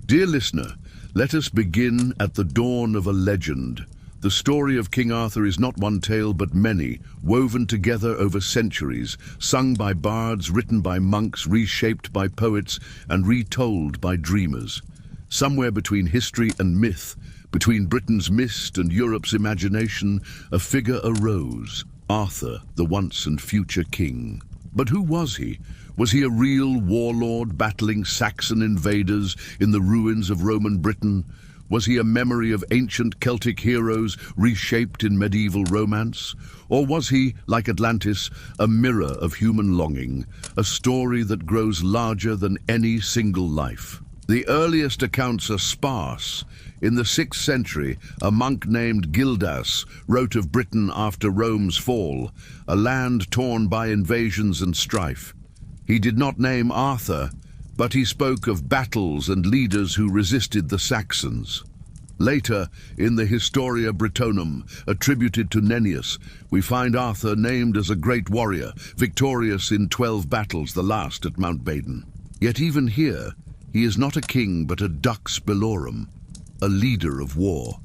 Dear listener, let us begin at the dawn of a legend. The story of King Arthur is not one tale but many, woven together over centuries, sung by bards, written by monks, reshaped by poets, and retold by dreamers. Somewhere between history and myth, between Britain's mist and Europe's imagination, a figure arose, Arthur, the once and future king. But who was he? Was he a real warlord battling Saxon invaders in the ruins of Roman Britain? Was he a memory of ancient Celtic heroes reshaped in medieval romance? Or was he, like Atlantis, a mirror of human longing, a story that grows larger than any single life? The earliest accounts are sparse. In the 6th century, a monk named Gildas wrote of Britain after Rome's fall, a land torn by invasions and strife. He did not name Arthur, but he spoke of battles and leaders who resisted the Saxons. Later, in the Historia Britonum, attributed to Nennius, we find Arthur named as a great warrior, victorious in 12 battles, the last at Mount Baden. Yet even here, he is not a king but a dux bellorum, a leader of war.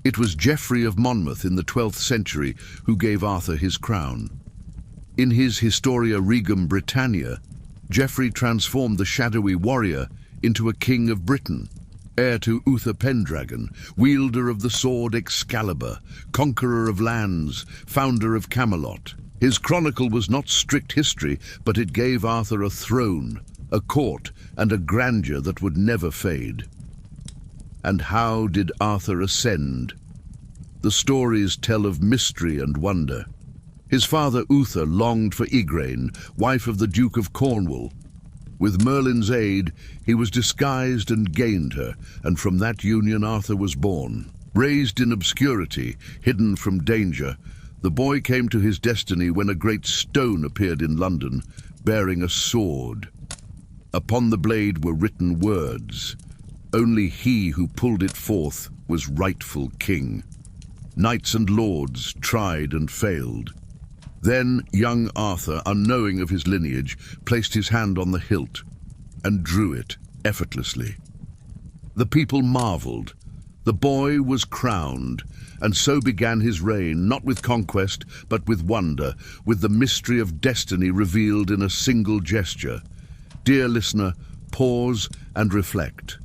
It was Geoffrey of Monmouth in the 12th century who gave Arthur his crown. In his Historia Regum Britannia, Geoffrey transformed the shadowy warrior into a king of Britain, heir to Uther Pendragon, wielder of the sword Excalibur, conqueror of lands, founder of Camelot. His chronicle was not strict history, but it gave Arthur a throne, a court, and a grandeur that would never fade. And how did Arthur ascend? The stories tell of mystery and wonder. His father Uther longed for Igraine, wife of the Duke of Cornwall. With Merlin's aid, he was disguised and gained her, and from that union Arthur was born. Raised in obscurity, hidden from danger, the boy came to his destiny when a great stone appeared in London, bearing a sword. Upon the blade were written words. Only he who pulled it forth was rightful king. Knights and lords tried and failed. Then young Arthur, unknowing of his lineage, placed his hand on the hilt and drew it effortlessly. The people marveled. The boy was crowned, and so began his reign, not with conquest, but with wonder, with the mystery of destiny revealed in a single gesture. Dear listener, pause and reflect.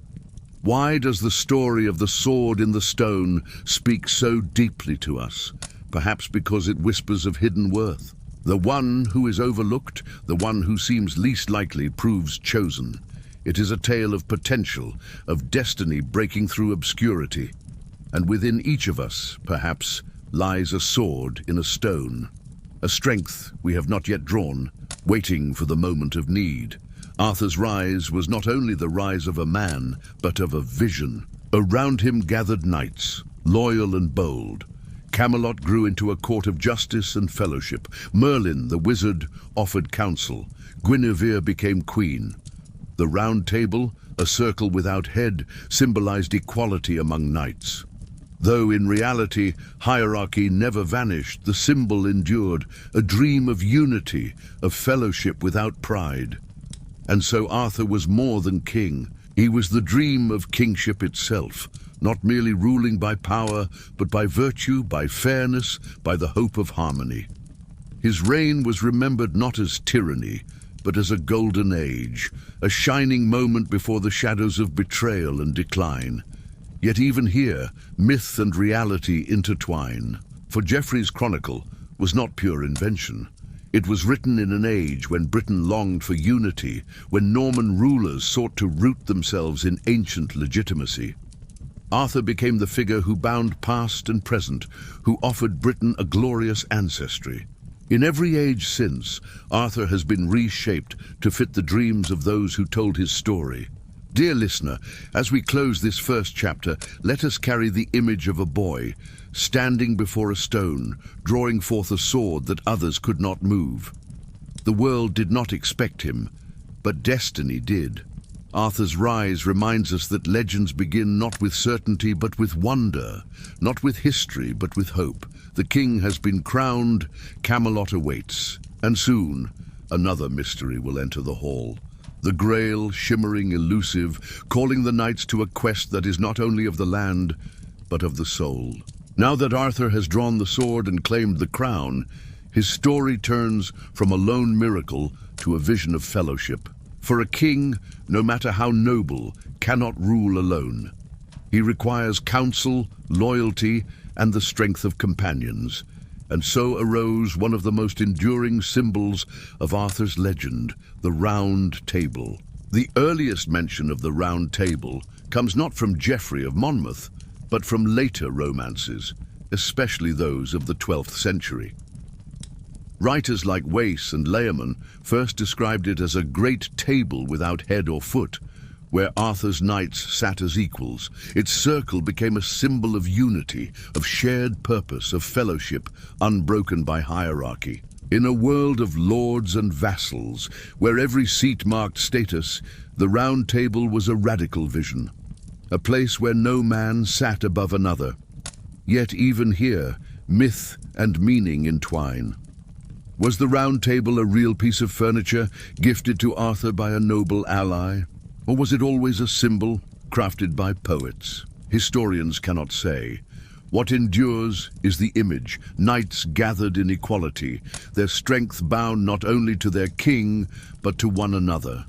Why does the story of the sword in the stone speak so deeply to us? Perhaps because it whispers of hidden worth. The one who is overlooked, the one who seems least likely, proves chosen. It is a tale of potential, of destiny breaking through obscurity. And within each of us, perhaps, lies a sword in a stone. A strength we have not yet drawn, waiting for the moment of need. Arthur's rise was not only the rise of a man, but of a vision. Around him gathered knights, loyal and bold. Camelot grew into a court of justice and fellowship. Merlin, the wizard, offered counsel. Guinevere became queen. The Round Table, a circle without head, symbolized equality among knights. Though in reality, hierarchy never vanished, the symbol endured, a dream of unity, of fellowship without pride. And so Arthur was more than king. He was the dream of kingship itself, not merely ruling by power, but by virtue, by fairness, by the hope of harmony. His reign was remembered not as tyranny, but as a golden age, a shining moment before the shadows of betrayal and decline. Yet even here, myth and reality intertwine. For Geoffrey's chronicle was not pure invention. It was written in an age when Britain longed for unity, when Norman rulers sought to root themselves in ancient legitimacy. Arthur became the figure who bound past and present, who offered Britain a glorious ancestry. In every age since, Arthur has been reshaped to fit the dreams of those who told his story. Dear listener, as we close this first chapter, let us carry the image of a boy, standing before a stone, drawing forth a sword that others could not move. The world did not expect him, but destiny did. Arthur's rise reminds us that legends begin not with certainty but with wonder, not with history but with hope. The king has been crowned, Camelot awaits, and soon another mystery will enter the hall. The Grail, shimmering, elusive, calling the knights to a quest that is not only of the land, but of the soul. Now that Arthur has drawn the sword and claimed the crown, his story turns from a lone miracle to a vision of fellowship. For a king, no matter how noble, cannot rule alone. He requires counsel, loyalty, and the strength of companions. And so arose one of the most enduring symbols of Arthur's legend, the Round Table. The earliest mention of the Round Table comes not from Geoffrey of Monmouth, but from later romances, especially those of the 12th century. Writers like Wace and Layman first described it as a great table without head or foot, where Arthur's knights sat as equals. Its circle became a symbol of unity, of shared purpose, of fellowship, unbroken by hierarchy. In a world of lords and vassals, where every seat marked status, the Round Table was a radical vision, a place where no man sat above another. Yet even here, myth and meaning entwine. Was the Round Table a real piece of furniture, gifted to Arthur by a noble ally? Or was it always a symbol, crafted by poets? Historians cannot say. What endures is the image, knights gathered in equality, their strength bound not only to their king, but to one another.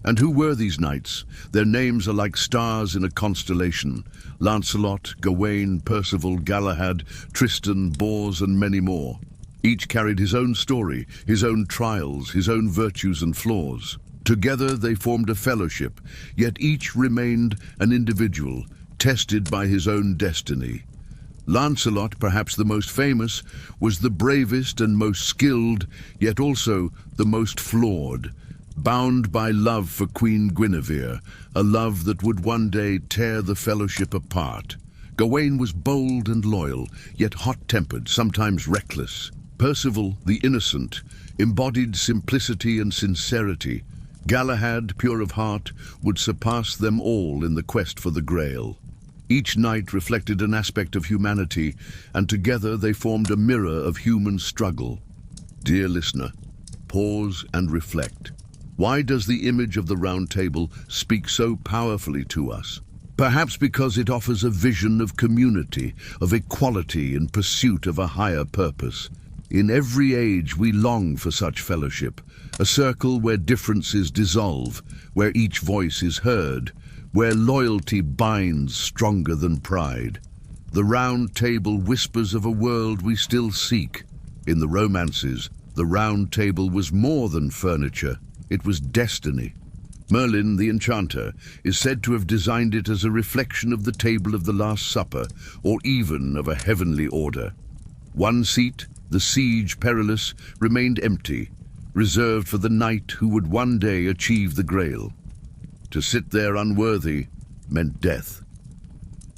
And who were these knights? Their names are like stars in a constellation. Lancelot, Gawain, Percival, Galahad, Tristan, Bors, and many more. Each carried his own story, his own trials, his own virtues and flaws. Together they formed a fellowship, yet each remained an individual, tested by his own destiny. Lancelot, perhaps the most famous, was the bravest and most skilled, yet also the most flawed. Bound by love for Queen Guinevere, a love that would one day tear the fellowship apart. Gawain was bold and loyal, yet hot-tempered, sometimes reckless. Percival, the innocent, embodied simplicity and sincerity. Galahad, pure of heart, would surpass them all in the quest for the Grail. Each knight reflected an aspect of humanity, and together they formed a mirror of human struggle. Dear listener, pause and reflect. Why does the image of the Round Table speak so powerfully to us? Perhaps because it offers a vision of community, of equality in pursuit of a higher purpose. In every age we long for such fellowship, a circle where differences dissolve, where each voice is heard, where loyalty binds stronger than pride. The Round Table whispers of a world we still seek. In the romances, the Round Table was more than furniture, it was destiny. Merlin, the enchanter, is said to have designed it as a reflection of the table of the Last Supper, or even of a heavenly order. One seat, the Siege Perilous, remained empty, reserved for the knight who would one day achieve the Grail. To sit there unworthy meant death.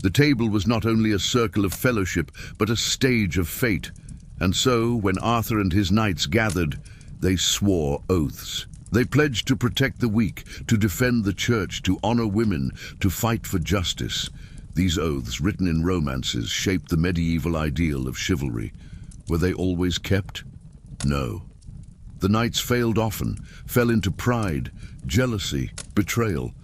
The table was not only a circle of fellowship, but a stage of fate. And so, when Arthur and his knights gathered, they swore oaths. They pledged to protect the weak, to defend the church, to honor women, to fight for justice. These oaths, written in romances, shaped the medieval ideal of chivalry. Were they always kept? No. The knights failed often, fell into pride, jealousy, betrayal.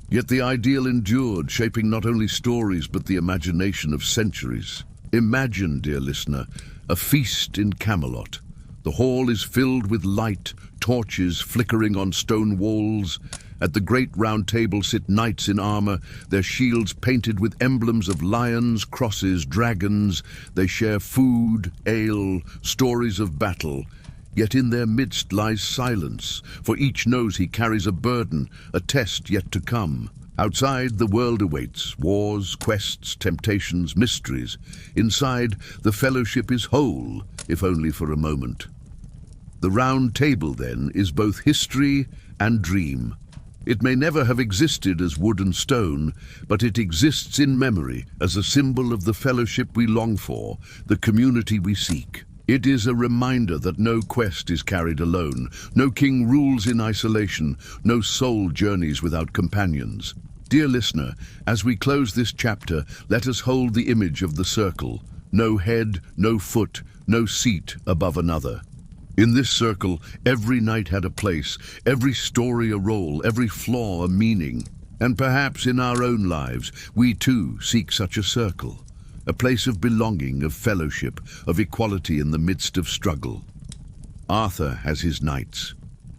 Yet the ideal endured, shaping not only stories but the imagination of centuries. Imagine, dear listener, a feast in Camelot. The hall is filled with light, torches flickering on stone walls. At the great round table sit knights in armor, their shields painted with emblems of lions, crosses, dragons. They share food, ale, stories of battle. Yet in their midst lies silence, for each knows he carries a burden, a test yet to come. Outside, the world awaits, wars, quests, temptations, mysteries. Inside, the fellowship is whole, if only for a moment. The Round Table, then, is both history and dream. It may never have existed as wood and stone, but it exists in memory as a symbol of the fellowship we long for, the community we seek. It is a reminder that no quest is carried alone, no king rules in isolation, no soul journeys without companions. Dear listener, as we close this chapter, let us hold the image of the circle. No head, no foot, no seat above another. In this circle, every knight had a place, every story a role, every flaw a meaning. And perhaps in our own lives, we too seek such a circle, a place of belonging, of fellowship, of equality in the midst of struggle. Arthur has his knights.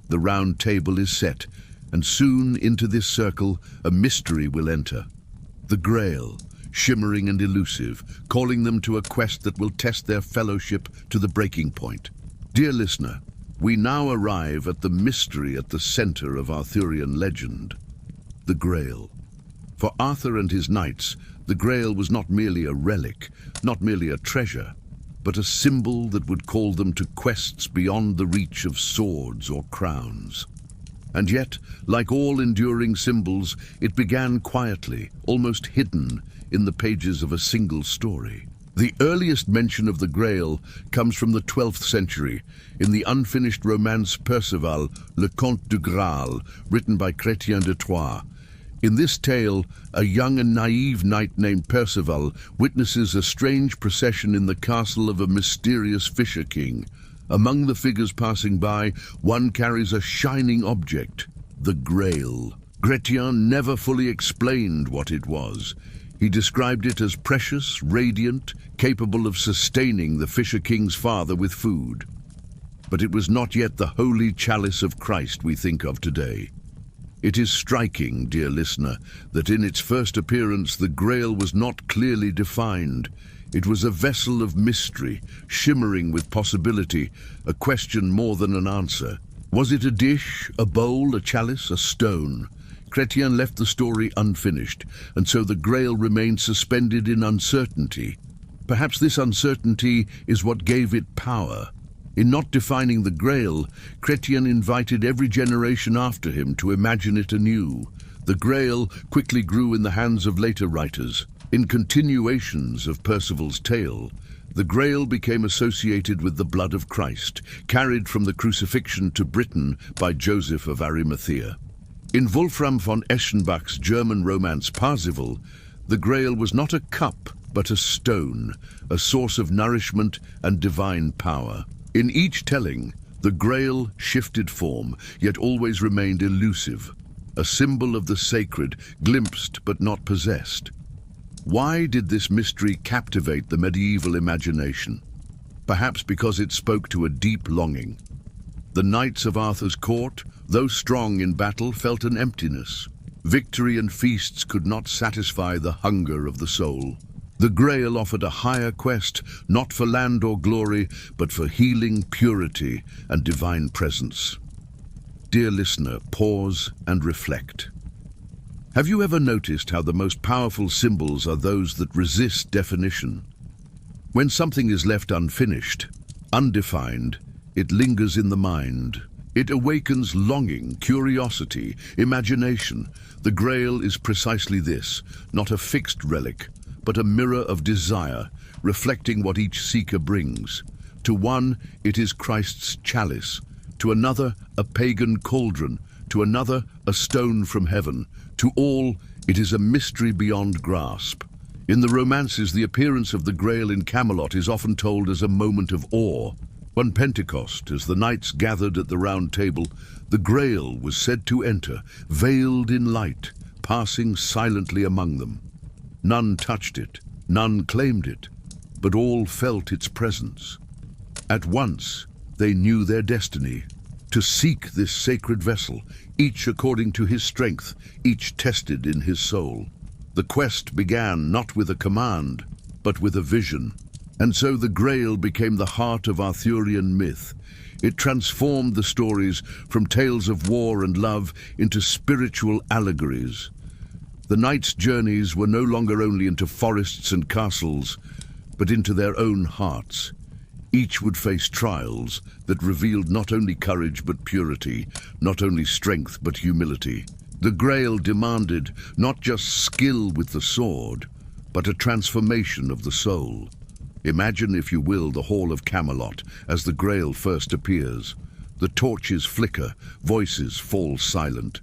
The round table is set, and soon into this circle a mystery will enter. The Grail, shimmering and elusive, calling them to a quest that will test their fellowship to the breaking point. Dear listener, we now arrive at the mystery at the center of Arthurian legend, the Grail. For Arthur and his knights, the Grail was not merely a relic, not merely a treasure, but a symbol that would call them to quests beyond the reach of swords or crowns. And yet, like all enduring symbols, it began quietly, almost hidden, in the pages of a single story. The earliest mention of the Grail comes from the 12th century, in the unfinished romance Perceval, Le Conte du Graal, written by Chrétien de Troyes. In this tale, a young and naive knight named Perceval witnesses a strange procession in the castle of a mysterious fisher king. Among the figures passing by, one carries a shining object, the Grail. Chrétien never fully explained what it was. He described it as precious, radiant, capable of sustaining the fisher king's father with food. But it was not yet the holy chalice of Christ we think of today. It is striking, dear listener, that in its first appearance the Grail was not clearly defined. It was a vessel of mystery, shimmering with possibility, a question more than an answer. Was it a dish, a bowl, a chalice, a stone? Chrétien left the story unfinished, and so the Grail remained suspended in uncertainty. Perhaps this uncertainty is what gave it power. In not defining the Grail, Chrétien invited every generation after him to imagine it anew. The Grail quickly grew in the hands of later writers. In continuations of Perceval's tale, the Grail became associated with the blood of Christ, carried from the crucifixion to Britain by Joseph of Arimathea. In Wolfram von Eschenbach's German romance Parzival, the Grail was not a cup, but a stone, a source of nourishment and divine power. In each telling, the Grail shifted form, yet always remained elusive, a symbol of the sacred, glimpsed but not possessed. Why did this mystery captivate the medieval imagination? Perhaps because it spoke to a deep longing. The knights of Arthur's court, though strong in battle, felt an emptiness. Victory and feasts could not satisfy the hunger of the soul. The Grail offered a higher quest, not for land or glory, but for healing, purity, and divine presence. Dear listener, pause and reflect. Have you ever noticed how the most powerful symbols are those that resist definition? When something is left unfinished, undefined, it lingers in the mind. It awakens longing, curiosity, imagination. The Grail is precisely this, not a fixed relic, but a mirror of desire, reflecting what each seeker brings. To one, it is Christ's chalice. To another, a pagan cauldron. To another, a stone from heaven. To all, it is a mystery beyond grasp. In the romances, the appearance of the Grail in Camelot is often told as a moment of awe. One Pentecost, as the knights gathered at the round table, the Grail was said to enter, veiled in light, passing silently among them. None touched it, none claimed it, but all felt its presence. At once, they knew their destiny, to seek this sacred vessel, each according to his strength, each tested in his soul. The quest began not with a command, but with a vision. And so the Grail became the heart of Arthurian myth. It transformed the stories from tales of war and love into spiritual allegories. The knights' journeys were no longer only into forests and castles, but into their own hearts. Each would face trials that revealed not only courage but purity, not only strength but humility. The Grail demanded not just skill with the sword, but a transformation of the soul. Imagine, if you will, the hall of Camelot as the Grail first appears. The torches flicker, voices fall silent.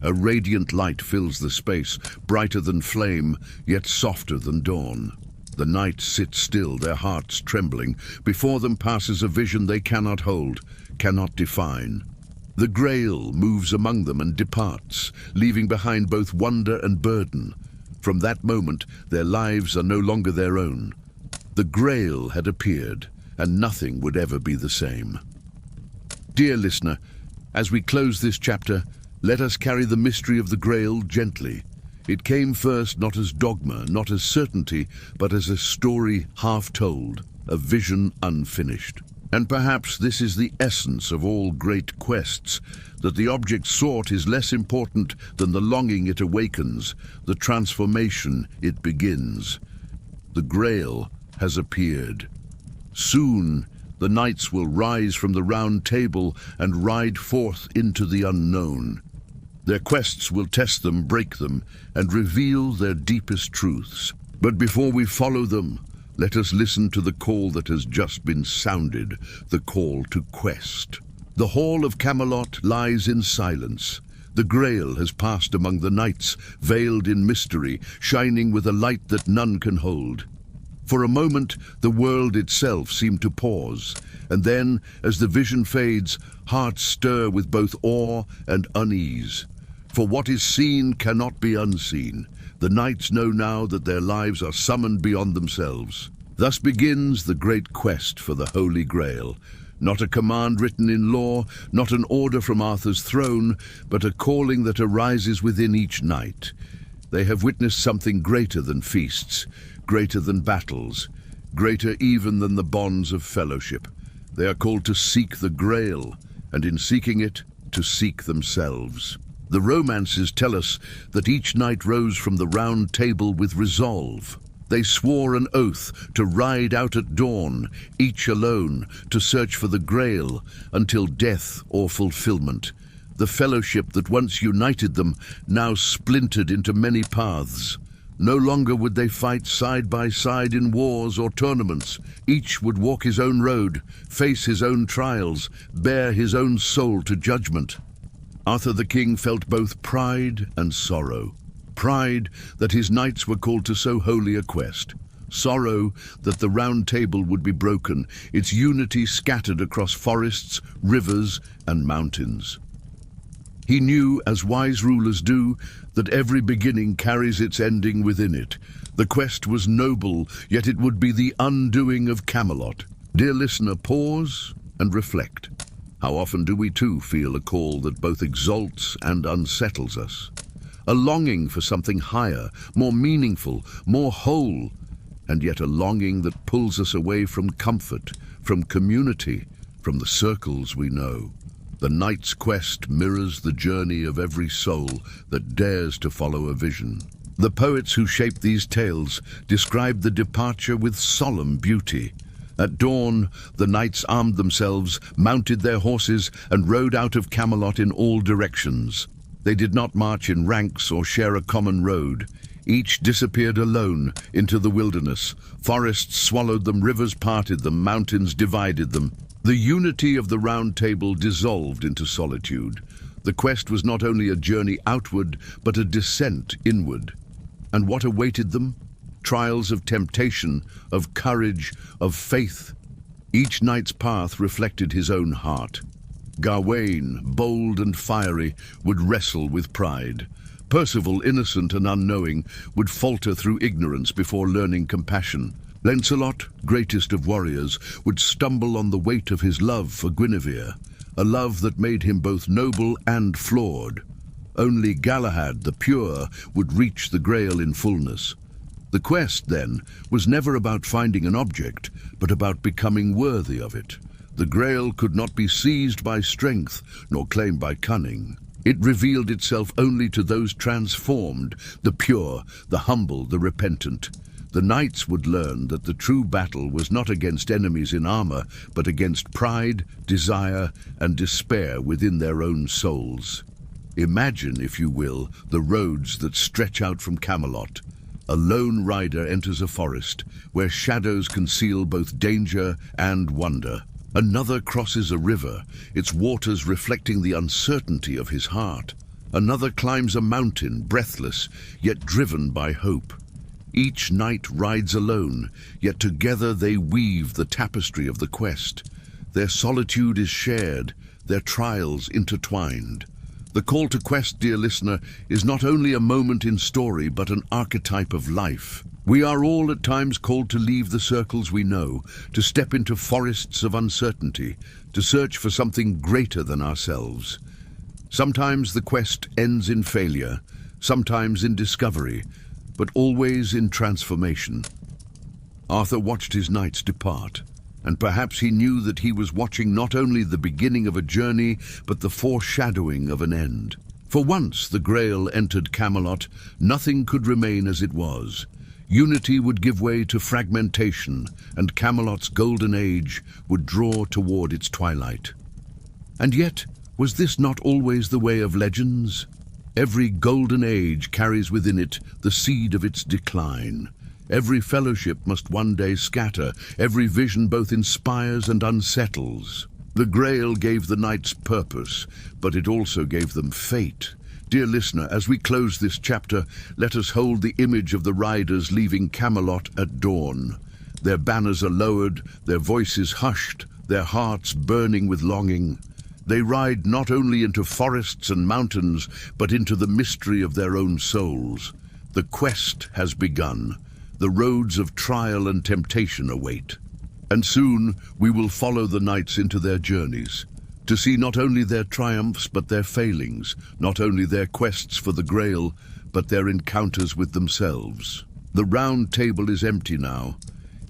A radiant light fills the space, brighter than flame, yet softer than dawn. The knights sit still, their hearts trembling. Before them passes a vision they cannot hold, cannot define. The Grail moves among them and departs, leaving behind both wonder and burden. From that moment, their lives are no longer their own. The Grail had appeared, and nothing would ever be the same. Dear listener, as we close this chapter, let us carry the mystery of the Grail gently. It came first not as dogma, not as certainty, but as a story half told, a vision unfinished. And perhaps this is the essence of all great quests, that the object sought is less important than the longing it awakens, the transformation it begins. The Grail has appeared. Soon the knights will rise from the round table and ride forth into the unknown. Their quests will test them, break them, and reveal their deepest truths. But before we follow them, let us listen to the call that has just been sounded, the call to quest. The hall of Camelot lies in silence. The Grail has passed among the knights, veiled in mystery, shining with a light that none can hold. For a moment, the world itself seemed to pause, and then, as the vision fades, hearts stir with both awe and unease. For what is seen cannot be unseen. The knights know now that their lives are summoned beyond themselves. Thus begins the great quest for the Holy Grail. Not a command written in law, not an order from Arthur's throne, but a calling that arises within each knight. They have witnessed something greater than feasts, greater than battles, greater even than the bonds of fellowship. They are called to seek the Grail, and in seeking it, to seek themselves. The romances tell us that each knight rose from the round table with resolve. They swore an oath to ride out at dawn, each alone, to search for the Grail until death or fulfillment. The fellowship that once united them now splintered into many paths. No longer would they fight side by side in wars or tournaments. Each would walk his own road, face his own trials, bear his own soul to judgment. Arthur the king felt both pride and sorrow. Pride that his knights were called to so holy a quest. Sorrow that the round table would be broken, its unity scattered across forests, rivers, and mountains. He knew, as wise rulers do, that every beginning carries its ending within it. The quest was noble, yet it would be the undoing of Camelot. Dear listener, pause and reflect. How often do we too feel a call that both exalts and unsettles us? A longing for something higher, more meaningful, more whole, and yet a longing that pulls us away from comfort, from community, from the circles we know. The knight's quest mirrors the journey of every soul that dares to follow a vision. The poets who shaped these tales described the departure with solemn beauty. At dawn, the knights armed themselves, mounted their horses, and rode out of Camelot in all directions. They did not march in ranks or share a common road. Each disappeared alone into the wilderness. Forests swallowed them, rivers parted them, mountains divided them. The unity of the Round Table dissolved into solitude. The quest was not only a journey outward, but a descent inward. And what awaited them? Trials of temptation, of courage, of faith. Each knight's path reflected his own heart. Gawain, bold and fiery, would wrestle with pride. Percival, innocent and unknowing, would falter through ignorance before learning compassion. Lancelot, greatest of warriors, would stumble on the weight of his love for Guinevere, a love that made him both noble and flawed. Only Galahad, the pure, would reach the Grail in fullness. The quest, then, was never about finding an object, but about becoming worthy of it. The Grail could not be seized by strength, nor claimed by cunning. It revealed itself only to those transformed, the pure, the humble, the repentant. The knights would learn that the true battle was not against enemies in armor, but against pride, desire, and despair within their own souls. Imagine, if you will, the roads that stretch out from Camelot. A lone rider enters a forest, where shadows conceal both danger and wonder. Another crosses a river, its waters reflecting the uncertainty of his heart. Another climbs a mountain, breathless, yet driven by hope. Each knight rides alone, yet together they weave the tapestry of the quest. Their solitude is shared, their trials intertwined. The call to quest, dear listener, is not only a moment in story, but an archetype of life. We are all at times called to leave the circles we know, to step into forests of uncertainty, to search for something greater than ourselves. Sometimes the quest ends in failure, sometimes in discovery, but always in transformation. Arthur watched his knights depart, and perhaps he knew that he was watching not only the beginning of a journey, but the foreshadowing of an end. For once the Grail entered Camelot, nothing could remain as it was. Unity would give way to fragmentation, and Camelot's golden age would draw toward its twilight. And yet, was this not always the way of legends? Every golden age carries within it the seed of its decline. Every fellowship must one day scatter, every vision both inspires and unsettles. The Grail gave the knights purpose, but it also gave them fate. Dear listener, as we close this chapter, let us hold the image of the riders leaving Camelot at dawn. Their banners are lowered, their voices hushed, their hearts burning with longing. They ride not only into forests and mountains, but into the mystery of their own souls. The quest has begun. The roads of trial and temptation await. And soon we will follow the knights into their journeys, to see not only their triumphs but their failings, not only their quests for the Grail, but their encounters with themselves. The round table is empty now.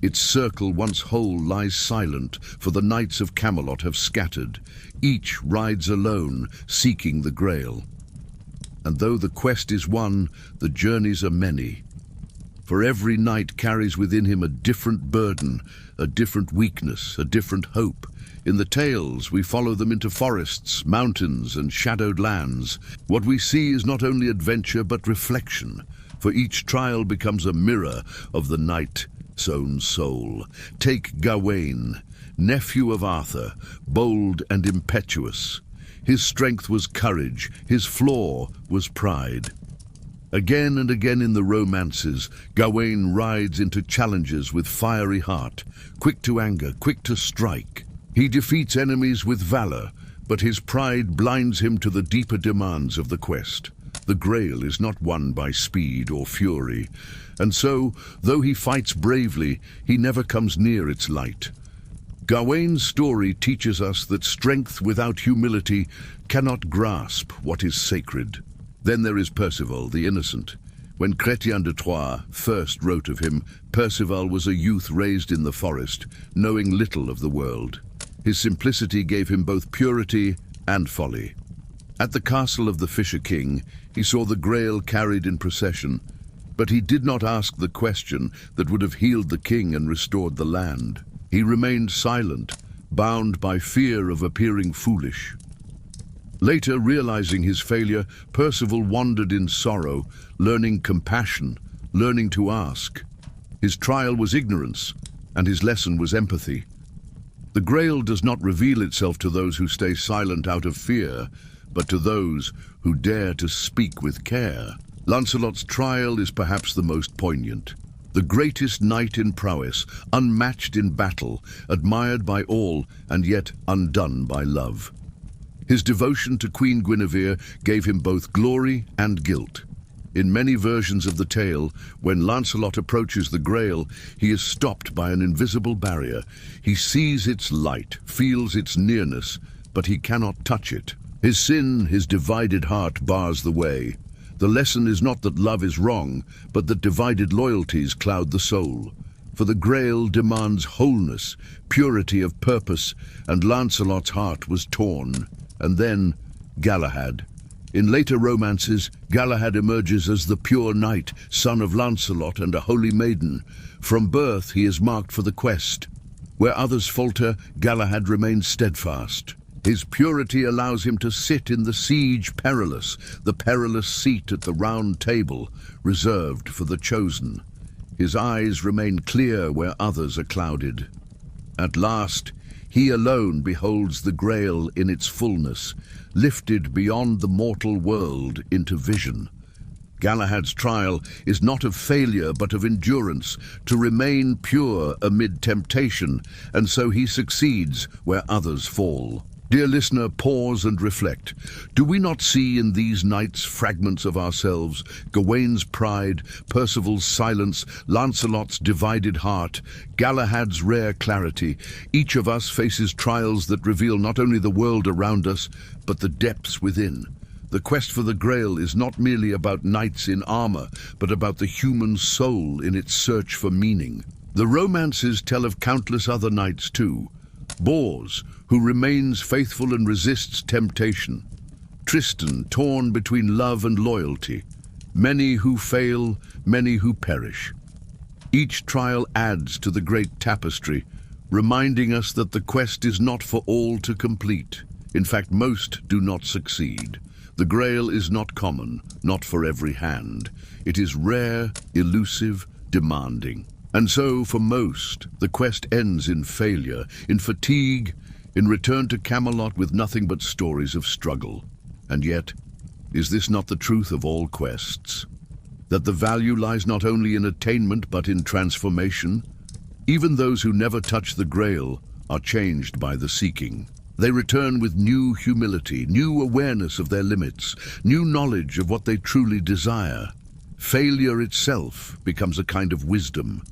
Its circle once whole lies silent, for the knights of Camelot have scattered. Each rides alone, seeking the Grail. And though the quest is one, the journeys are many. For every knight carries within him a different burden, a different weakness, a different hope. In the tales, we follow them into forests, mountains, and shadowed lands. What we see is not only adventure, but reflection, for each trial becomes a mirror of the knight's own soul. Take Gawain, nephew of Arthur, bold and impetuous. His strength was courage, his flaw was pride. Again and again in the romances, Gawain rides into challenges with fiery heart, quick to anger, quick to strike. He defeats enemies with valor, but his pride blinds him to the deeper demands of the quest. The Grail is not won by speed or fury, and so, though he fights bravely, he never comes near its light. Gawain's story teaches us that strength without humility cannot grasp what is sacred. Then there is Percival, the innocent. When Chrétien de Troyes first wrote of him, Percival was a youth raised in the forest, knowing little of the world. His simplicity gave him both purity and folly. At the castle of the Fisher King, he saw the Grail carried in procession, but he did not ask the question that would have healed the king and restored the land. He remained silent, bound by fear of appearing foolish. Later, realizing his failure, Percival wandered in sorrow, learning compassion, learning to ask. His trial was ignorance, and his lesson was empathy. The Grail does not reveal itself to those who stay silent out of fear, but to those who dare to speak with care. Lancelot's trial is perhaps the most poignant. The greatest knight in prowess, unmatched in battle, admired by all, and yet undone by love. His devotion to Queen Guinevere gave him both glory and guilt. In many versions of the tale, when Lancelot approaches the Grail, he is stopped by an invisible barrier. He sees its light, feels its nearness, but he cannot touch it. His sin, his divided heart, bars the way. The lesson is not that love is wrong, but that divided loyalties cloud the soul. For the Grail demands wholeness, purity of purpose, and Lancelot's heart was torn. And then, Galahad. In later romances, Galahad emerges as the pure knight, son of Lancelot and a holy maiden. From birth, he is marked for the quest. Where others falter, Galahad remains steadfast. His purity allows him to sit in the siege perilous, the perilous seat at the round table, reserved for the chosen. His eyes remain clear where others are clouded. At last, he alone beholds the Grail in its fullness, lifted beyond the mortal world into vision. Galahad's trial is not of failure but of endurance, to remain pure amid temptation, and so he succeeds where others fall. Dear listener, pause and reflect. Do we not see in these knights fragments of ourselves? Gawain's pride, Percival's silence, Lancelot's divided heart, Galahad's rare clarity. Each of us faces trials that reveal not only the world around us, but the depths within. The quest for the Grail is not merely about knights in armor, but about the human soul in its search for meaning. The romances tell of countless other knights too. Bors, who remains faithful and resists temptation. Tristan, torn between love and loyalty. Many who fail, many who perish. Each trial adds to the great tapestry, reminding us that the quest is not for all to complete. In fact, most do not succeed. The Grail is not common, not for every hand. It is rare, elusive, demanding. And so, for most, the quest ends in failure, in fatigue, in return to Camelot with nothing but stories of struggle. And yet, is this not the truth of all quests? That the value lies not only in attainment but in transformation? Even those who never touch the Grail are changed by the seeking. They return with new humility, new awareness of their limits, new knowledge of what they truly desire. Failure itself becomes a kind of wisdom.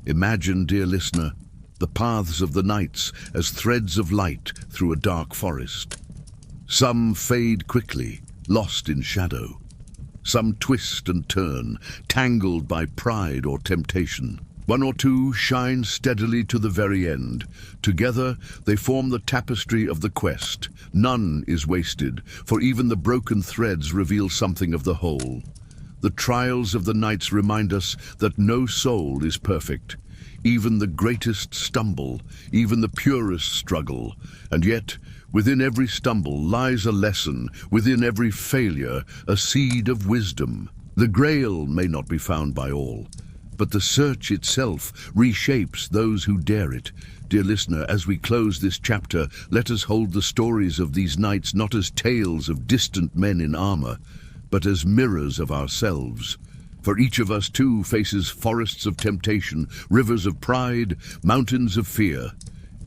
Imagine, dear listener, the paths of the knights as threads of light through a dark forest. Some fade quickly, lost in shadow. Some twist and turn, tangled by pride or temptation. One or two shine steadily to the very end. Together, they form the tapestry of the quest. None is wasted, for even the broken threads reveal something of the whole. The trials of the knights remind us that no soul is perfect. Even the greatest stumble, even the purest struggle. And yet, within every stumble lies a lesson, within every failure, a seed of wisdom. The Grail may not be found by all, but the search itself reshapes those who dare it. Dear listener, as we close this chapter, let us hold the stories of these knights not as tales of distant men in armor, but as mirrors of ourselves. For each of us too faces forests of temptation, rivers of pride, mountains of fear.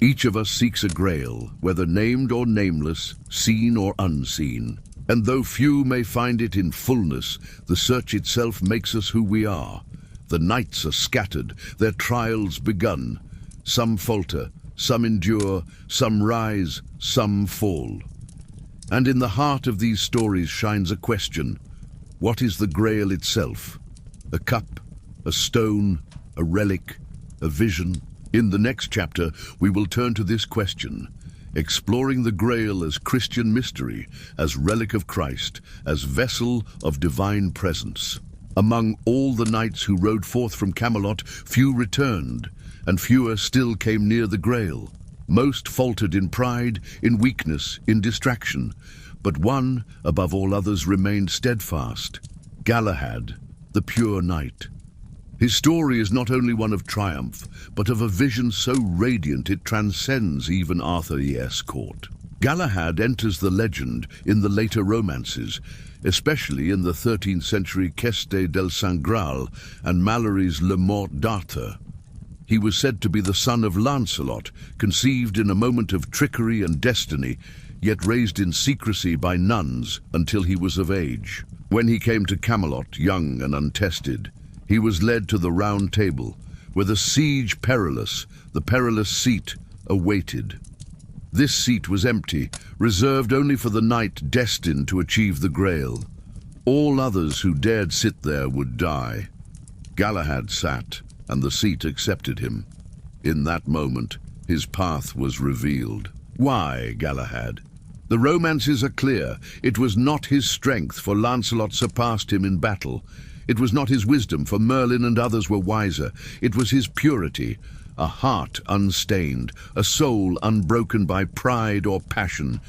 Each of us seeks a Grail, whether named or nameless, seen or unseen. And though few may find it in fullness, the search itself makes us who we are. The knights are scattered, their trials begun. Some falter, some endure, some rise, some fall. And in the heart of these stories shines a question. What is the Grail itself? A cup, a stone, a relic, a vision? In the next chapter, we will turn to this question, exploring the Grail as Christian mystery, as relic of Christ, as vessel of divine presence. Among all the knights who rode forth from Camelot, few returned, and fewer still came near the Grail. Most faltered in pride, in weakness, in distraction, but one, above all others, remained steadfast, Galahad, the pure knight. His story is not only one of triumph, but of a vision so radiant it transcends even Arthur-esque court. Galahad enters the legend in the later romances, especially in the 13th century Queste del Sangral and Malory's Le Morte d'Arthur. He was said to be the son of Lancelot, conceived in a moment of trickery and destiny, yet raised in secrecy by nuns until he was of age. When he came to Camelot, young and untested, he was led to the Round Table, where the siege perilous, the perilous seat, awaited. This seat was empty, reserved only for the knight destined to achieve the Grail. All others who dared sit there would die. Galahad sat, and the seat accepted him. In that moment, his path was revealed. Why Galahad? The romances are clear. It was not his strength, for Lancelot surpassed him in battle. It was not his wisdom, for Merlin and others were wiser. It was his purity, a heart unstained, a soul unbroken by pride or passion.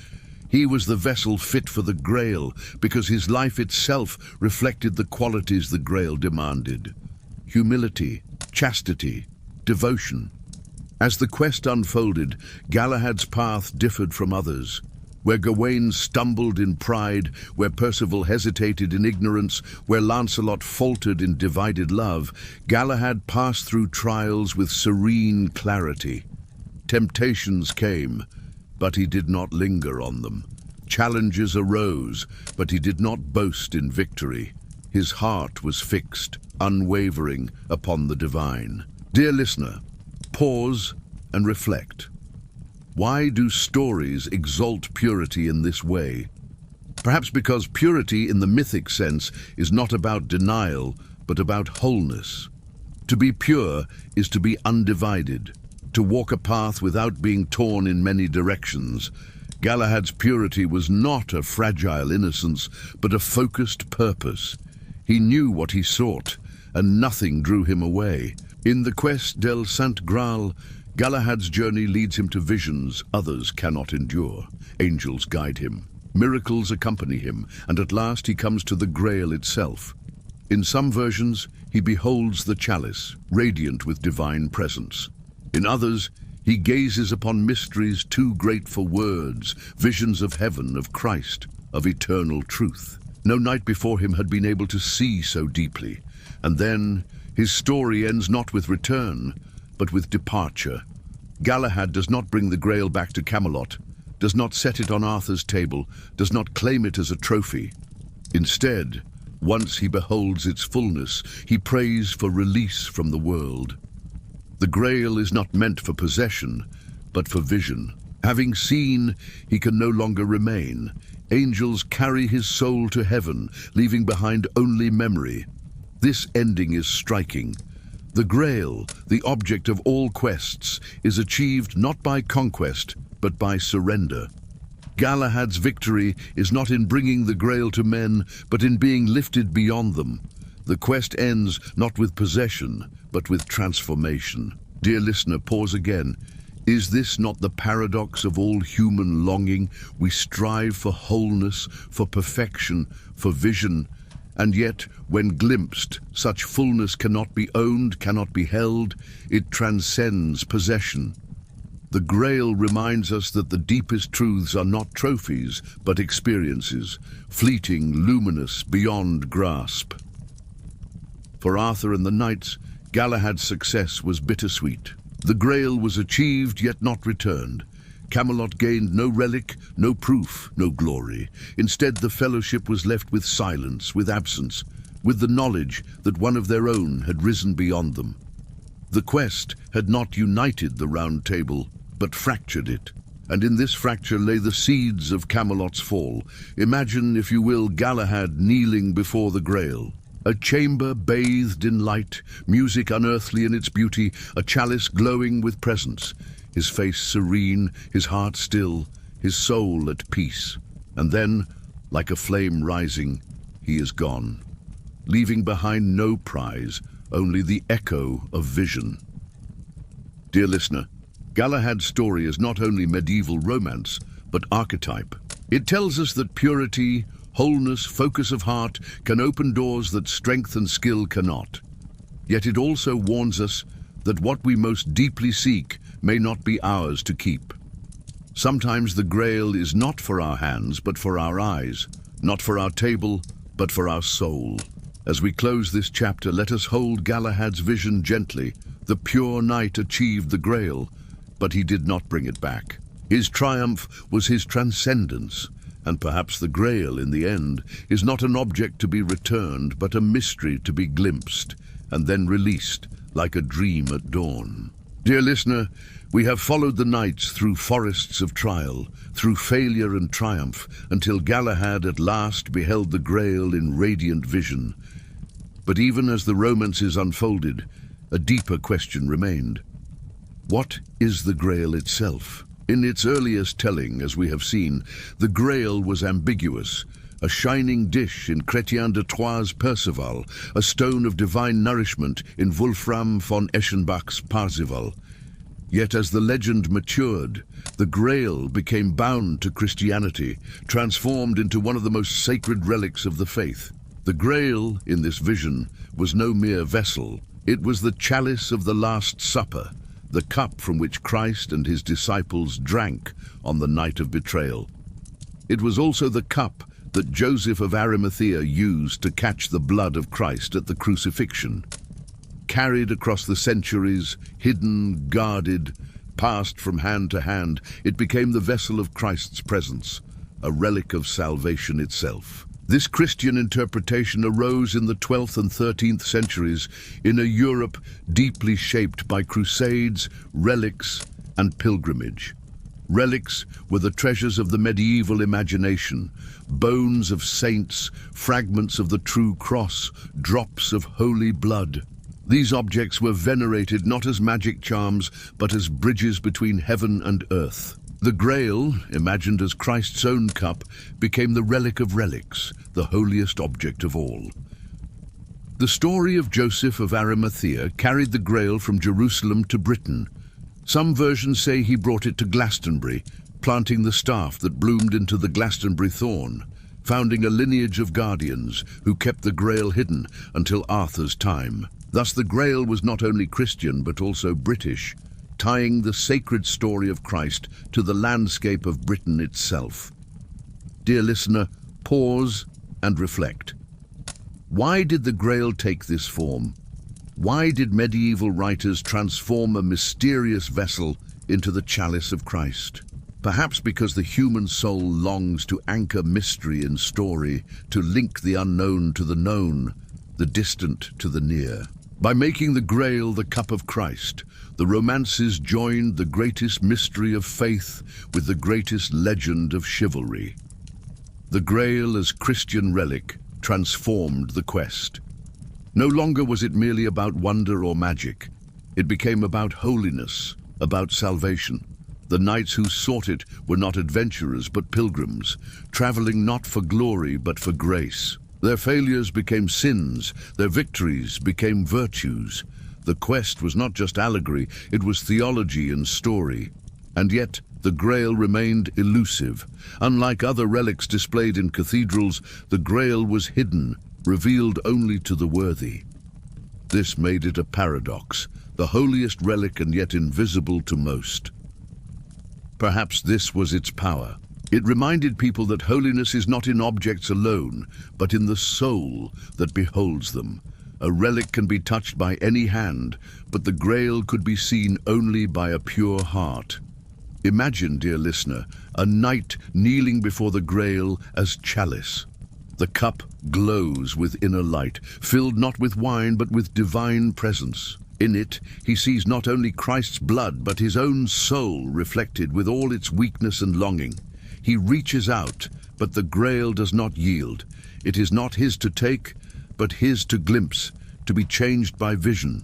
He was the vessel fit for the Grail, because his life itself reflected the qualities the Grail demanded. Humility, chastity, devotion. As the quest unfolded, Galahad's path differed from others. Where Gawain stumbled in pride, where Percival hesitated in ignorance, where Lancelot faltered in divided love, Galahad passed through trials with serene clarity. Temptations came, but he did not linger on them. Challenges arose, but he did not boast in victory. His heart was fixed, unwavering, upon the divine. Dear listener, pause and reflect. Why do stories exalt purity in this way? Perhaps because purity in the mythic sense is not about denial, but about wholeness. To be pure is to be undivided, to walk a path without being torn in many directions. Galahad's purity was not a fragile innocence, but a focused purpose. He knew what he sought, and nothing drew him away. In the quest del Sant Graal, Galahad's journey leads him to visions others cannot endure. Angels guide him, miracles accompany him, and at last he comes to the Grail itself. In some versions, he beholds the chalice, radiant with divine presence. In others, he gazes upon mysteries too great for words, visions of heaven, of Christ, of eternal truth. No knight before him had been able to see so deeply. And then, his story ends not with return, but with departure. Galahad does not bring the Grail back to Camelot, does not set it on Arthur's table, does not claim it as a trophy. Instead, once he beholds its fullness, he prays for release from the world. The Grail is not meant for possession, but for vision. Having seen, he can no longer remain. Angels carry his soul to heaven, leaving behind only memory. This ending is striking. The Grail, the object of all quests, is achieved not by conquest, but by surrender. Galahad's victory is not in bringing the Grail to men, but in being lifted beyond them. The quest ends not with possession, but with transformation. Dear listener, pause again. Is this not the paradox of all human longing? We strive for wholeness, for perfection, for vision, and yet, when glimpsed, such fullness cannot be owned, cannot be held. It transcends possession. The Grail reminds us that the deepest truths are not trophies, but experiences, fleeting, luminous, beyond grasp. For Arthur and the knights, Galahad's success was bittersweet. The Grail was achieved, yet not returned. Camelot gained no relic, no proof, no glory. Instead, the fellowship was left with silence, with absence, with the knowledge that one of their own had risen beyond them. The quest had not united the Round Table, but fractured it. And in this fracture lay the seeds of Camelot's fall. Imagine, if you will, Galahad kneeling before the Grail. A chamber bathed in light, music unearthly in its beauty, a chalice glowing with presence. His face serene, his heart still, his soul at peace. And then, like a flame rising, he is gone, leaving behind no prize, only the echo of vision. Dear listener, Galahad's story is not only medieval romance, but archetype. It tells us that purity, wholeness, focus of heart can open doors that strength and skill cannot. Yet it also warns us that what we most deeply seek may not be ours to keep. Sometimes the Grail is not for our hands, but for our eyes, not for our table, but for our soul. As we close this chapter, let us hold Galahad's vision gently. The pure knight achieved the Grail, but he did not bring it back. His triumph was his transcendence, and perhaps the Grail, in the end, is not an object to be returned, but a mystery to be glimpsed, and then released, like a dream at dawn. Dear listener, we have followed the knights through forests of trial, through failure and triumph, until Galahad at last beheld the Grail in radiant vision. But even as the romances unfolded, a deeper question remained. What is the Grail itself? In its earliest telling, as we have seen, the Grail was ambiguous, a shining dish in Chrétien de Troyes' Perceval, a stone of divine nourishment in Wolfram von Eschenbach's Parzival. Yet as the legend matured, the Grail became bound to Christianity, transformed into one of the most sacred relics of the faith. The Grail, in this vision, was no mere vessel. It was the chalice of the Last Supper, the cup from which Christ and his disciples drank on the night of betrayal. It was also the cup that Joseph of Arimathea used to catch the blood of Christ at the crucifixion. Carried across the centuries, hidden, guarded, passed from hand to hand, it became the vessel of Christ's presence, a relic of salvation itself. This Christian interpretation arose in the 12th and 13th centuries in a Europe deeply shaped by crusades, relics, and pilgrimage. Relics were the treasures of the medieval imagination, bones of saints, fragments of the true cross, drops of holy blood. These objects were venerated not as magic charms, but as bridges between heaven and earth. The Grail, imagined as Christ's own cup, became the relic of relics, the holiest object of all. The story of Joseph of Arimathea carried the Grail from Jerusalem to Britain. Some versions say he brought it to Glastonbury, planting the staff that bloomed into the Glastonbury thorn, founding a lineage of guardians who kept the Grail hidden until Arthur's time. Thus the Grail was not only Christian but also British, tying the sacred story of Christ to the landscape of Britain itself. Dear listener, pause and reflect. Why did the Grail take this form? Why did medieval writers transform a mysterious vessel into the chalice of Christ? Perhaps because the human soul longs to anchor mystery in story, to link the unknown to the known, the distant to the near. By making the Grail the cup of Christ, the romances joined the greatest mystery of faith with the greatest legend of chivalry. The Grail as Christian relic transformed the quest. No longer was it merely about wonder or magic. It became about holiness, about salvation. The knights who sought it were not adventurers but pilgrims, traveling not for glory but for grace. Their failures became sins, their victories became virtues. The quest was not just allegory, it was theology and story. And yet, the Grail remained elusive. Unlike other relics displayed in cathedrals, the Grail was hidden, revealed only to the worthy. This made it a paradox, the holiest relic and yet invisible to most. Perhaps this was its power. It reminded people that holiness is not in objects alone, but in the soul that beholds them. A relic can be touched by any hand, but the Grail could be seen only by a pure heart. Imagine, dear listener, a knight kneeling before the Grail as chalice. The cup glows with inner light, filled not with wine but with divine presence. In it, he sees not only Christ's blood but his own soul reflected with all its weakness and longing. He reaches out, but the Grail does not yield. It is not his to take, but his to glimpse, to be changed by vision.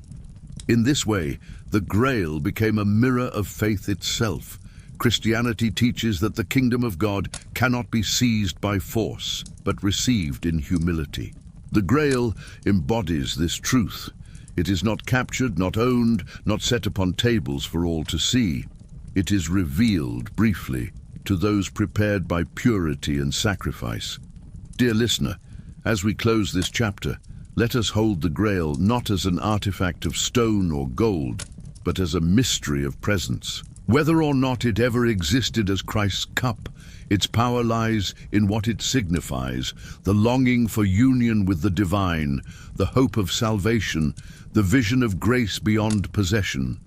In this way, the Grail became a mirror of faith itself. Christianity teaches that the kingdom of God cannot be seized by force, but received in humility. The Grail embodies this truth. It is not captured, not owned, not set upon tables for all to see. It is revealed briefly to those prepared by purity and sacrifice. Dear listener, as we close this chapter, let us hold the Grail not as an artifact of stone or gold, but as a mystery of presence. Whether or not it ever existed as Christ's cup, its power lies in what it signifies, the longing for union with the divine, the hope of salvation, the vision of grace beyond possession.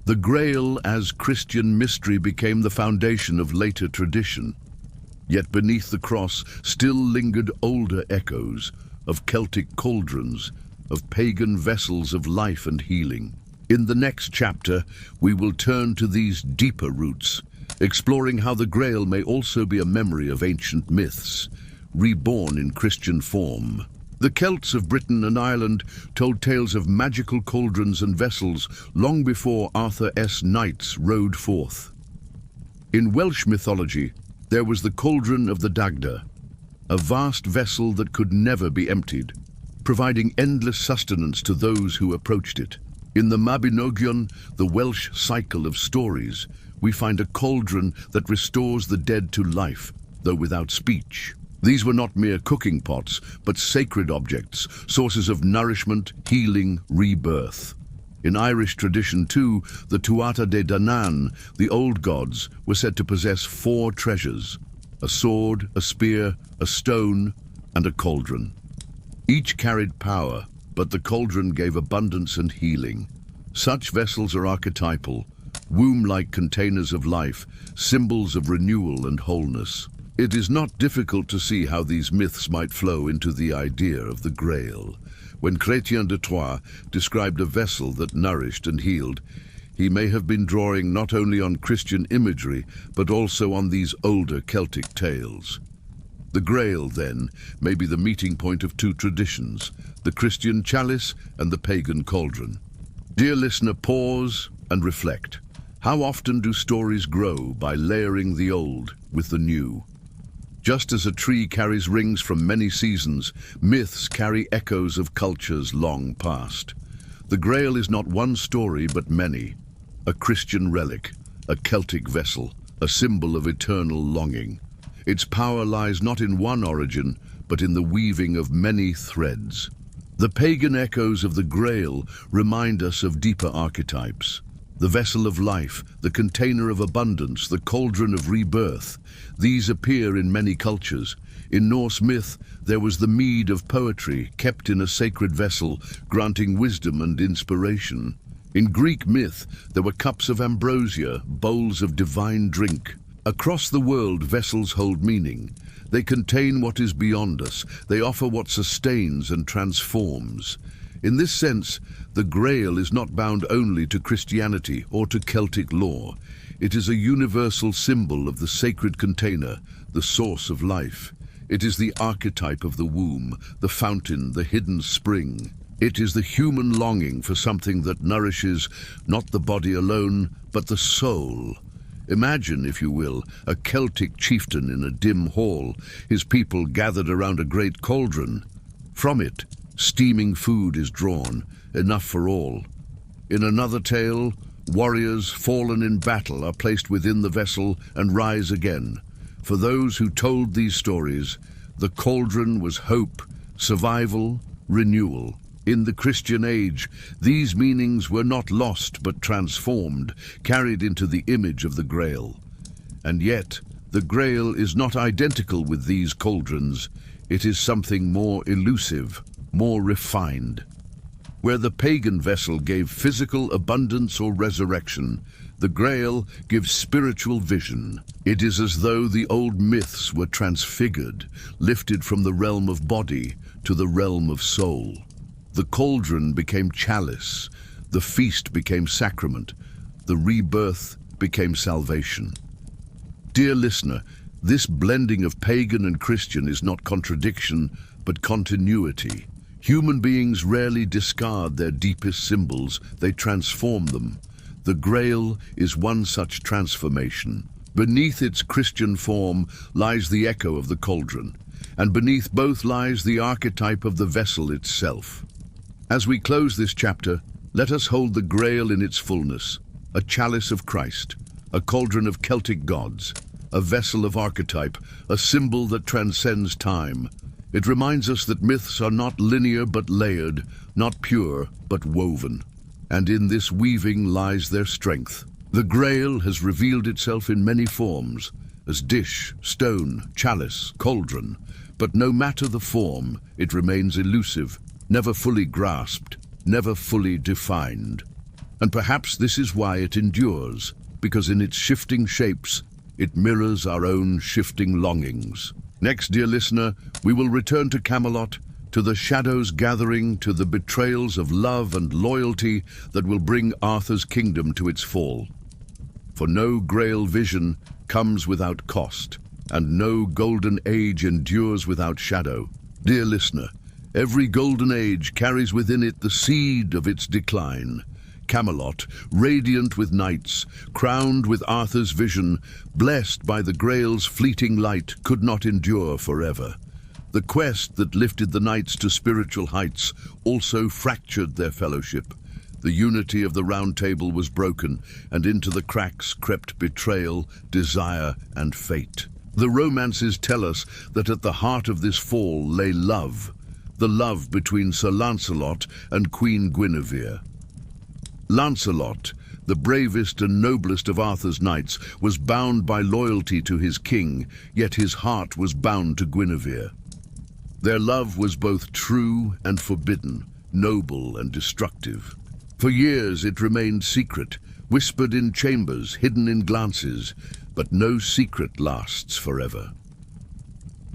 The Grail as Christian mystery became the foundation of later tradition. Yet beneath the cross still lingered older echoes of Celtic cauldrons, of pagan vessels of life and healing. In the next chapter, we will turn to these deeper roots, exploring how the Grail may also be a memory of ancient myths, reborn in Christian form. The Celts of Britain and Ireland told tales of magical cauldrons and vessels long before Arthur's knights rode forth. In Welsh mythology, there was the cauldron of the Dagda, a vast vessel that could never be emptied, providing endless sustenance to those who approached it. In the Mabinogion, the Welsh cycle of stories, we find a cauldron that restores the dead to life, though without speech. These were not mere cooking pots, but sacred objects, sources of nourishment, healing, rebirth. In Irish tradition too, the Tuatha De Danann, the old gods, were said to possess 4 treasures: a sword, a spear, a stone, and a cauldron. Each carried power, but the cauldron gave abundance and healing. Such vessels are archetypal, womb-like containers of life, symbols of renewal and wholeness. It is not difficult to see how these myths might flow into the idea of the Grail. When Chrétien de Troyes described a vessel that nourished and healed, he may have been drawing not only on Christian imagery, but also on these older Celtic tales. The Grail, then, may be the meeting point of two traditions, the Christian chalice and the pagan cauldron. Dear listener, pause and reflect. How often do stories grow by layering the old with the new? Just as a tree carries rings from many seasons, myths carry echoes of cultures long past. The Grail is not one story, but many. A Christian relic, a Celtic vessel, a symbol of eternal longing. Its power lies not in one origin, but in the weaving of many threads. The pagan echoes of the Grail remind us of deeper archetypes. The vessel of life, the container of abundance, the cauldron of rebirth. These appear in many cultures. In Norse myth, there was the mead of poetry, kept in a sacred vessel, granting wisdom and inspiration. In Greek myth, there were cups of ambrosia, bowls of divine drink. Across the world, vessels hold meaning. They contain what is beyond us. They offer what sustains and transforms. In this sense, the Grail is not bound only to Christianity or to Celtic lore. It is a universal symbol of the sacred container, the source of life. It is the archetype of the womb, the fountain, the hidden spring. It is the human longing for something that nourishes not the body alone, but the soul. Imagine, if you will, a Celtic chieftain in a dim hall, his people gathered around a great cauldron. From it, steaming food is drawn, enough for all. In another tale, warriors fallen in battle are placed within the vessel and rise again. For those who told these stories, the cauldron was hope, survival, renewal. In the Christian age, these meanings were not lost but transformed, carried into the image of the Grail. And yet, the Grail is not identical with these cauldrons. It is something more elusive, more refined. Where the pagan vessel gave physical abundance or resurrection, the Grail gives spiritual vision. It is as though the old myths were transfigured, lifted from the realm of body to the realm of soul. The cauldron became chalice, the feast became sacrament, the rebirth became salvation. Dear listener, this blending of pagan and Christian is not contradiction, but continuity. Human beings rarely discard their deepest symbols, they transform them. The Grail is one such transformation. Beneath its Christian form lies the echo of the cauldron, and beneath both lies the archetype of the vessel itself. As we close this chapter, let us hold the Grail in its fullness, a chalice of Christ, a cauldron of Celtic gods, a vessel of archetype, a symbol that transcends time. It reminds us that myths are not linear but layered, not pure but woven. And in this weaving lies their strength. The Grail has revealed itself in many forms, as dish, stone, chalice, cauldron. But no matter the form, it remains elusive, never fully grasped, never fully defined. And perhaps this is why it endures, because in its shifting shapes, it mirrors our own shifting longings. Next, dear listener, we will return to Camelot, to the shadows gathering, to the betrayals of love and loyalty that will bring Arthur's kingdom to its fall. For no Grail vision comes without cost, and no golden age endures without shadow. Dear listener, every golden age carries within it the seed of its decline. Camelot, radiant with knights, crowned with Arthur's vision, blessed by the Grail's fleeting light, could not endure forever. The quest that lifted the knights to spiritual heights also fractured their fellowship. The unity of the Round Table was broken, and into the cracks crept betrayal, desire, and fate. The romances tell us that at the heart of this fall lay love, the love between Sir Lancelot and Queen Guinevere. Lancelot, the bravest and noblest of Arthur's knights, was bound by loyalty to his king, yet his heart was bound to Guinevere. Their love was both true and forbidden, noble and destructive. For years it remained secret, whispered in chambers, hidden in glances, but no secret lasts forever.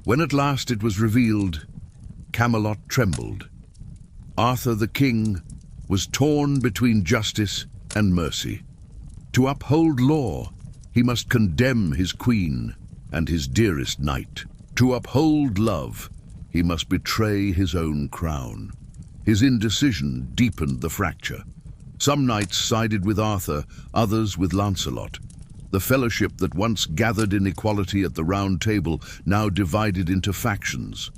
When at last it was revealed, Camelot trembled. Arthur the king was torn between justice and mercy. To uphold law, he must condemn his queen and his dearest knight. To uphold love, he must betray his own crown. His indecision deepened the fracture. Some knights sided with Arthur, others with Lancelot. The fellowship that once gathered in equality at the Round Table now divided into factions.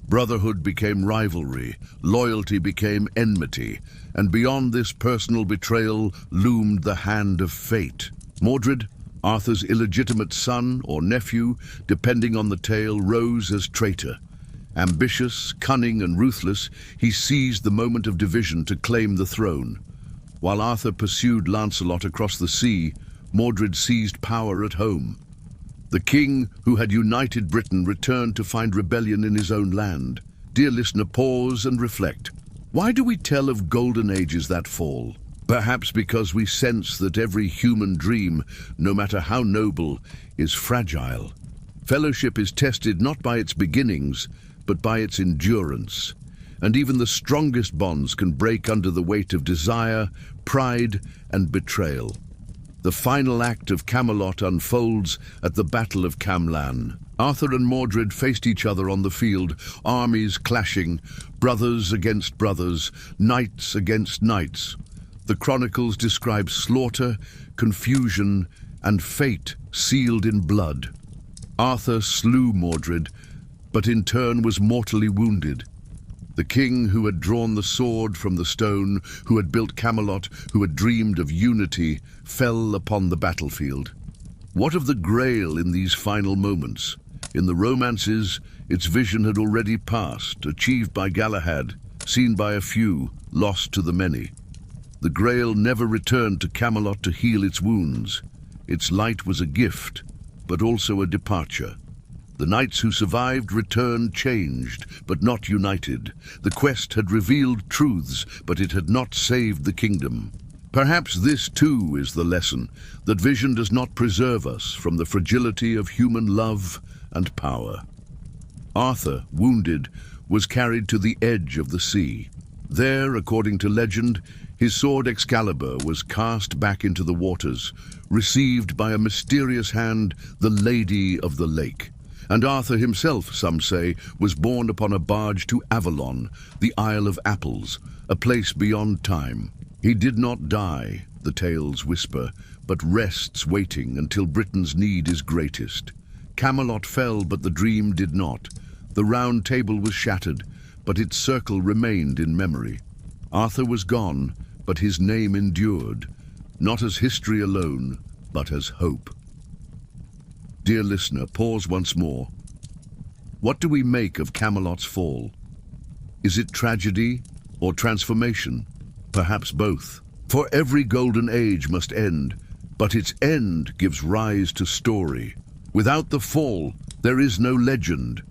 Brotherhood became rivalry, loyalty became enmity, and beyond this personal betrayal loomed the hand of fate. Mordred, Arthur's illegitimate son or nephew, depending on the tale, rose as traitor. Ambitious, cunning, and ruthless, he seized the moment of division to claim the throne. While Arthur pursued Lancelot across the sea, Mordred seized power at home. The king who had united Britain returned to find rebellion in his own land. Dear listener, pause and reflect. Why do we tell of golden ages that fall? Perhaps because we sense that every human dream, no matter how noble, is fragile. Fellowship is tested not by its beginnings, but by its endurance. And even the strongest bonds can break under the weight of desire, pride, and betrayal. The final act of Camelot unfolds at the Battle of Camlan. Arthur and Mordred faced each other on the field, armies clashing, brothers against brothers, knights against knights. The chronicles describe slaughter, confusion, and fate sealed in blood. Arthur slew Mordred, but in turn was mortally wounded. The king who had drawn the sword from the stone, who had built Camelot, who had dreamed of unity, fell upon the battlefield. What of the Grail in these final moments? In the romances, its vision had already passed, achieved by Galahad, seen by a few, lost to the many. The Grail never returned to Camelot to heal its wounds. Its light was a gift, but also a departure. The knights who survived returned changed, but not united. The quest had revealed truths, but it had not saved the kingdom. Perhaps this too is the lesson, that vision does not preserve us from the fragility of human love and power. Arthur, wounded, was carried to the edge of the sea. There, according to legend, his sword Excalibur was cast back into the waters, received by a mysterious hand, the Lady of the Lake. And Arthur himself, some say, was borne upon a barge to Avalon, the Isle of Apples, a place beyond time. He did not die, the tales whisper, but rests waiting until Britain's need is greatest. Camelot fell, but the dream did not. The Round Table was shattered, but its circle remained in memory. Arthur was gone, but his name endured, not as history alone, but as hope. Dear listener, pause once more. What do we make of Camelot's fall? Is it tragedy or transformation? Perhaps both. For every golden age must end, but its end gives rise to story. Without the fall, there is no legend.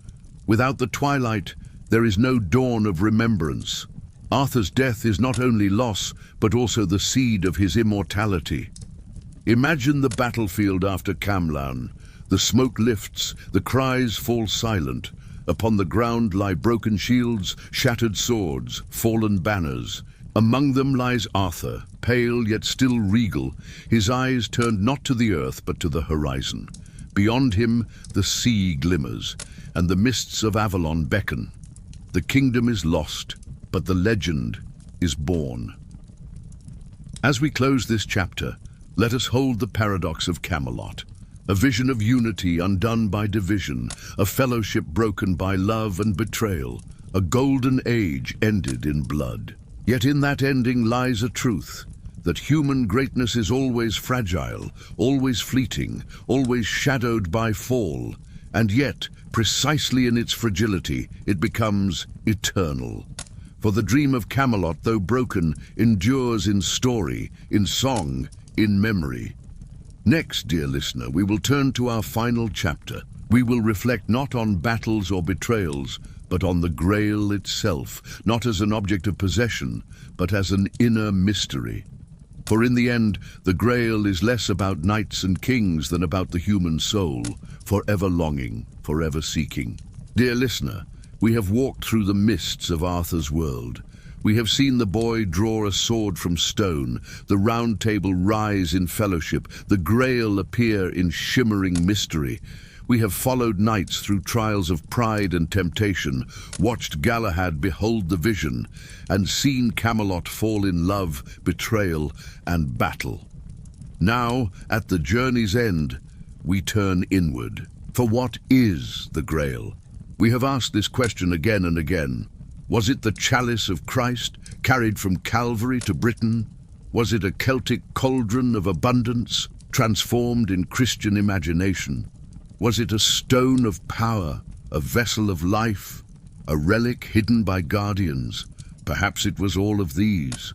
Without the twilight, there is no dawn of remembrance. Arthur's death is not only loss, but also the seed of his immortality. Imagine the battlefield after Camlan. The smoke lifts, the cries fall silent. Upon the ground lie broken shields, shattered swords, fallen banners. Among them lies Arthur, pale yet still regal, his eyes turned not to the earth but to the horizon. Beyond him the sea glimmers, and the mists of Avalon beckon. The kingdom is lost, but the legend is born. As we close this chapter, let us hold the paradox of Camelot. A vision of unity undone by division, a fellowship broken by love and betrayal, a golden age ended in blood. Yet in that ending lies a truth, that human greatness is always fragile, always fleeting, always shadowed by fall, and yet, precisely in its fragility, it becomes eternal. For the dream of Camelot, though broken, endures in story, in song, in memory. Next, dear listener, we will turn to our final chapter. We will reflect not on battles or betrayals, but on the Grail itself, not as an object of possession, but as an inner mystery. For in the end, the Grail is less about knights and kings than about the human soul, forever longing, forever seeking. Dear listener, we have walked through the mists of Arthur's world. We have seen the boy draw a sword from stone, the Round Table rise in fellowship, the Grail appear in shimmering mystery. We have followed knights through trials of pride and temptation, watched Galahad behold the vision, and seen Camelot fall in love, betrayal, and battle. Now, at the journey's end, we turn inward. For what is the Grail? We have asked this question again and again. Was it the chalice of Christ, carried from Calvary to Britain? Was it a Celtic cauldron of abundance, transformed in Christian imagination? Was it a stone of power, a vessel of life, a relic hidden by guardians? Perhaps it was all of these.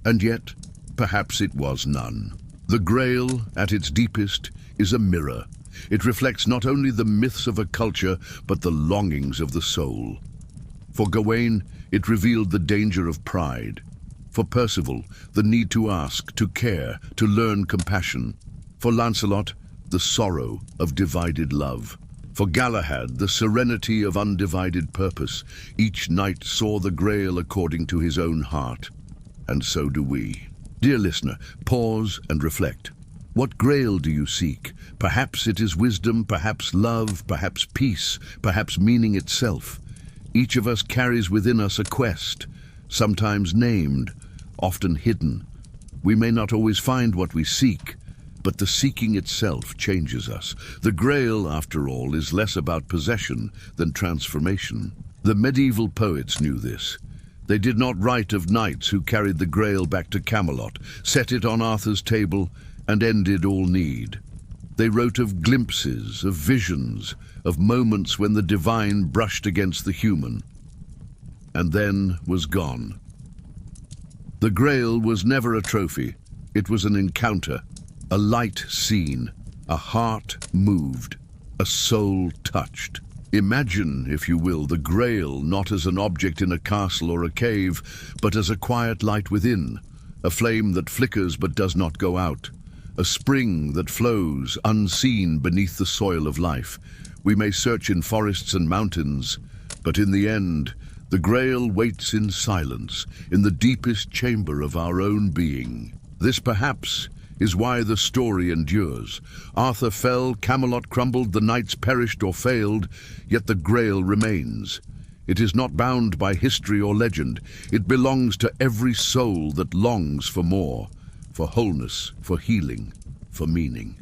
And yet, perhaps it was none. The Grail, at its deepest, is a mirror. It reflects not only the myths of a culture, but the longings of the soul. For Gawain, it revealed the danger of pride. For Percival, the need to ask, to care, to learn compassion. For Lancelot, the sorrow of divided love. For Galahad, the serenity of undivided purpose. Each knight saw the Grail according to his own heart. And so do we. Dear listener, pause and reflect. What Grail do you seek? Perhaps it is wisdom, perhaps love, perhaps peace, perhaps meaning itself. Each of us carries within us a quest, sometimes named, often hidden. We may not always find what we seek, but the seeking itself changes us. The Grail, after all, is less about possession than transformation. The medieval poets knew this. They did not write of knights who carried the Grail back to Camelot, set it on Arthur's table, and ended all need. They wrote of glimpses, of visions, of moments when the divine brushed against the human, and then was gone. The Grail was never a trophy. It was an encounter, a light seen, a heart moved, a soul touched. Imagine, if you will, the Grail not as an object in a castle or a cave, but as a quiet light within, a flame that flickers but does not go out, a spring that flows unseen beneath the soil of life. We may search in forests and mountains, but in the end, the Grail waits in silence, in the deepest chamber of our own being. This, perhaps, is why the story endures. Arthur fell, Camelot crumbled, the knights perished or failed, yet the Grail remains. It is not bound by history or legend. It belongs to every soul that longs for more, for wholeness, for healing, for meaning.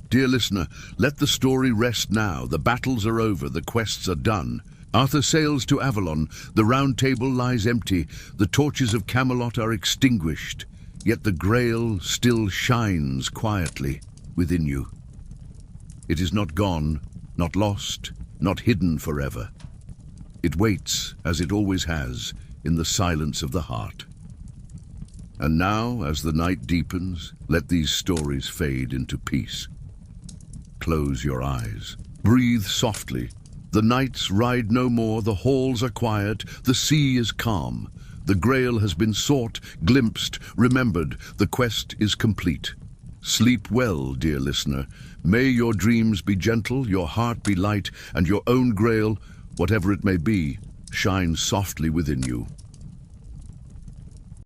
Dear listener, let the story rest now. The battles are over, the quests are done. Arthur sails to Avalon, the Round Table lies empty, the torches of Camelot are extinguished, yet the Grail still shines quietly within you. It is not gone, not lost, not hidden forever. It waits, as it always has, in the silence of the heart. And now, as the night deepens, let these stories fade into peace. Close your eyes. Breathe softly. The nights ride no more, the halls are quiet, the sea is calm. The Grail has been sought, glimpsed, remembered. The quest is complete. Sleep well, dear listener. May your dreams be gentle, your heart be light, and your own Grail, whatever it may be, shine softly within you.